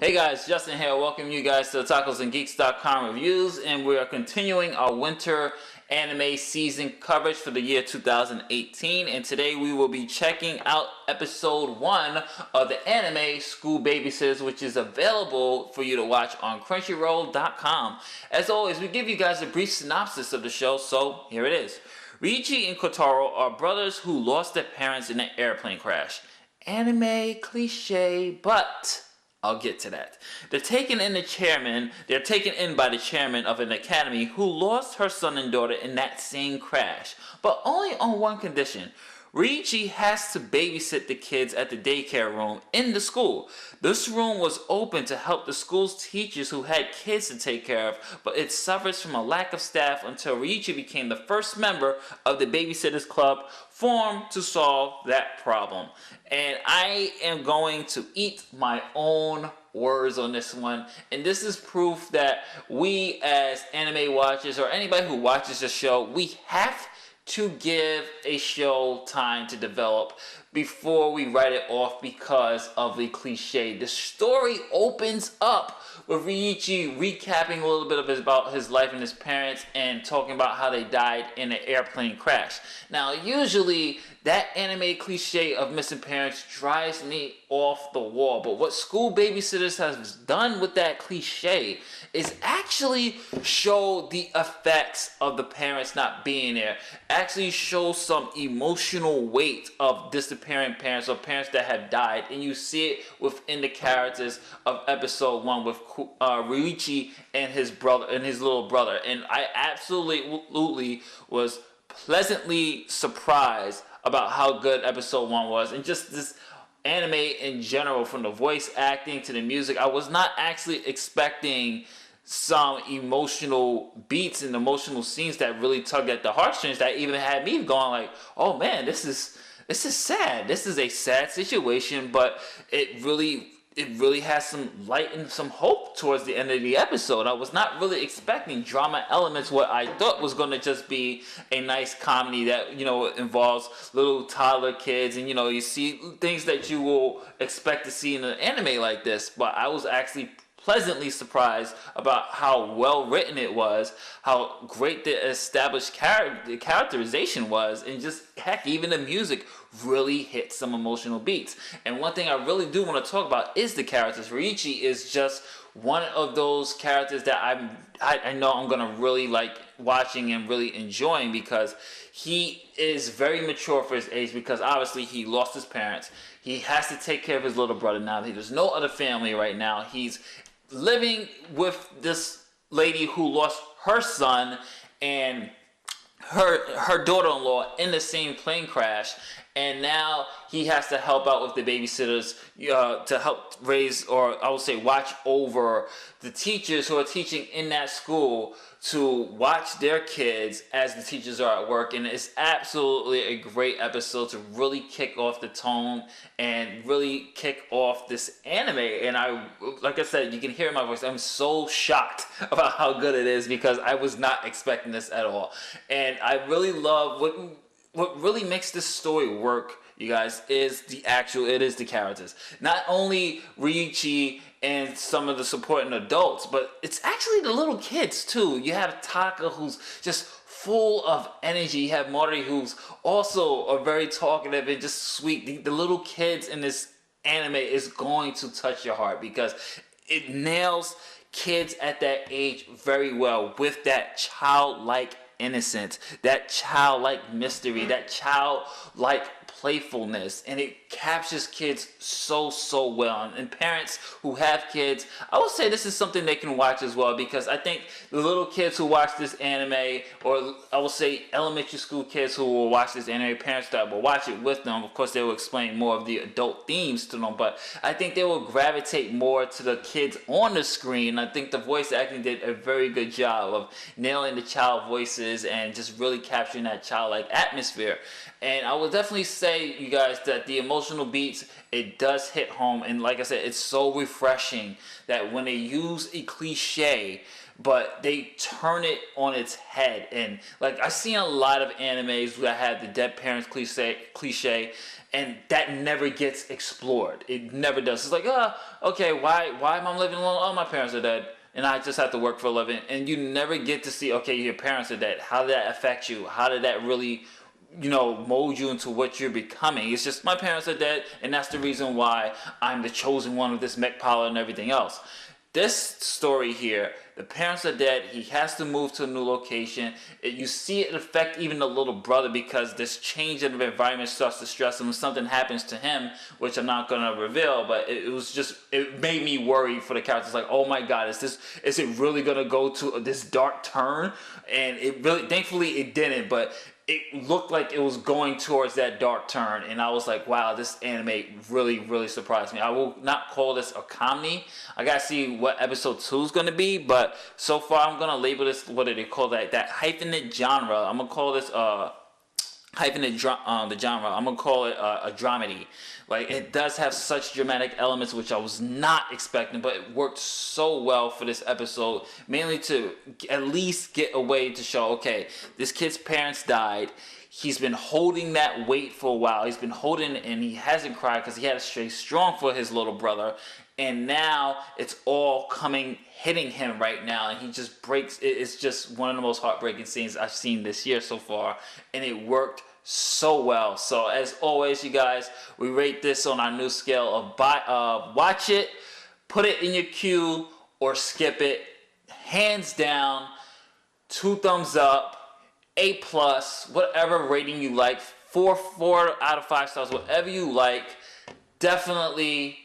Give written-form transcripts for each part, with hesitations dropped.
Hey guys, Justin here. Welcome you guys to the TacosandGeeks.com reviews, and we are continuing our winter anime season coverage for the year 2018. And today we will be checking out episode 1 of the anime School Babysitters, which is available for you to watch on Crunchyroll.com. As always, we give you guys a brief synopsis of the show, so here it is. Ryuichi and Kotaro are brothers who lost their parents in an airplane crash. Anime cliche, but I'll get to that. They're taken in by the chairman of an academy who lost her son and daughter in that same crash, but only on one condition. Ryuichi has to babysit the kids at the daycare room in the school. This room was open to help the school's teachers who had kids to take care of, but it suffers from a lack of staff until Ryuichi became the first member of the Babysitters Club formed to solve that problem. And I am going to eat my own words on this one, and this is proof that we as anime watchers or anybody who watches the show, we have to give a show time to develop before we write it off because of the cliche. The story opens up with Ryuichi recapping a little bit about his life and his parents and talking about how they died in an airplane crash. Now, usually that anime cliche of missing parents drives me off the wall, but what School Babysitters has done with that cliche is actually show the effects of the parents not being there, actually show some emotional weight of disappearing parents or parents that have died, and you see it within the characters of episode 1 with Ryuichi and his brother and his little brother. And I absolutely was pleasantly surprised about how good episode 1 was, and just this anime in general, from the voice acting to the music. I was not actually expecting some emotional beats and emotional scenes that really tugged at the heartstrings, that even had me going like, oh man, this is sad. This is a sad situation, but it really has some light and some hope towards the end of the episode. I was not really expecting drama elements. What I thought was going to just be a nice comedy that, involves little toddler kids, and, you see things that you will expect to see in an anime like this. But I was actually pleasantly surprised about how well written it was, how great the established characterization was, and just heck, even the music really hit some emotional beats. And one thing I really do want to talk about is the characters. Ryuichi is just one of those characters that I know I'm gonna really like watching and really enjoying, because he is very mature for his age, because obviously he lost his parents. He has to take care of his little brother now. There's no other family right now. He's living with this lady who lost her son and her daughter-in-law in the same plane crash, and now he has to help out with the babysitters to help raise, or I would say watch over, the teachers who are teaching in that school, to watch their kids as the teachers are at work. And it's absolutely a great episode to really kick off the tone and really kick off this anime. And like I said, you can hear in my voice, I'm so shocked about how good it is, because I was not expecting this at all. And I really love what really makes this story work, you guys, is the characters. Not only Ryuichi and some of the supporting adults, but it's actually the little kids too. You have Taka, who's just full of energy. You have Mori, who's also very talkative and just sweet. The little kids in this anime is going to touch your heart, because it nails kids at that age very well, with that childlike innocence, that childlike mystery, that childlike playfulness, and it captures kids so well. And parents who have kids, I would say this is something they can watch as well, because I think the little kids who watch this anime, or I will say elementary school kids who will watch this anime, parents that will watch it with them, of course they will explain more of the adult themes to them, but I think they will gravitate more to the kids on the screen. I think the voice acting did a very good job of nailing the child voices and just really capturing that childlike atmosphere. And I will definitely say, you guys, that the emotional beats, it does hit home. And like I said, it's so refreshing that when they use a cliche but they turn it on its head. And like, I've seen a lot of animes that have the dead parents cliche, and that never gets explored. It never does. It's like, okay, why am I living alone? Oh, my parents are dead, and I just have to work for a living. And you never get to see, okay, your parents are dead. How did that affect you? How did that really, mold you into what you're becoming? It's just, my parents are dead, and that's the reason why I'm the chosen one of this mech pilot and everything else. This story here, the parents are dead. He has to move to a new location. You see it affect even the little brother, because this change in the environment starts to stress him when something happens to him, which I'm not going to reveal, but it made me worry for the characters. Like, oh my God, is it really going to go to this dark turn? And it really, thankfully it didn't, but it looked like it was going towards that dark turn, and I was like, wow, this anime really, really surprised me. I will not call this a comedy. I gotta see what episode 2 is gonna be, but so far I'm gonna label this, what do they call that hyphenate genre. I'm gonna call this the genre. I'm gonna call it a dramedy. Like, it does have such dramatic elements, which I was not expecting, but it worked so well for this episode, mainly to at least get a way to show, okay, this kid's parents died. He's been holding that weight for a while. He's been holding, and he hasn't cried because he had to stay strong for his little brother. And now it's all hitting him right now, and he just breaks. It's just one of the most heartbreaking scenes I've seen this year so far, and it worked so well. So as always, you guys, we rate this on our new scale of watch it, put it in your queue, or skip it. Hands down, 2 thumbs up, A+, whatever rating you like, 4 out of 5 stars, whatever you like. Definitely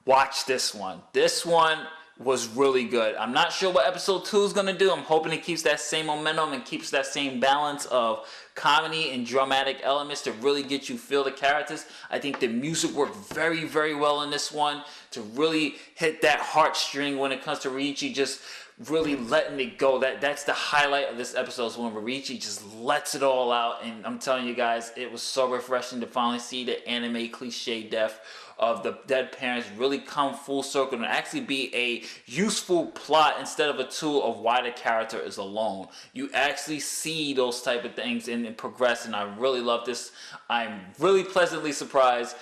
watch this one. This one was really good. I'm not sure what episode 2 is going to do. I'm hoping it keeps that same momentum and keeps that same balance of comedy and dramatic elements to really get you feel the characters. I think the music worked very, very well in this one to really hit that heartstring when it comes to Ryuichi just really letting it go. That's the highlight of this episode, is when Ryuichi just lets it all out. And I'm telling you guys, it was so refreshing to finally see the anime cliche death of the dead parents really come full circle and actually be a useful plot instead of a tool of why the character is alone. You actually see those type of things and progress, and I really love this. I'm really pleasantly surprised.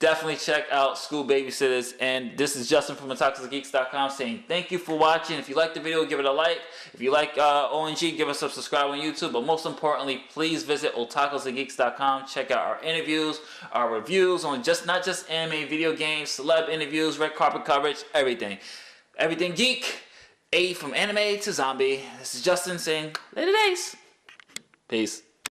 Definitely check out School Babysitters. And this is Justin from otakusandgeeks.com saying thank you for watching. If you like the video, give it a like. If you like ONG, give us a subscribe on YouTube. But most importantly, please visit otakusandgeeks.com. Check out our interviews, our reviews on not just anime, video games, celeb interviews, red carpet coverage, everything. Everything geek. A from anime to zombie. This is Justin saying later days. Peace.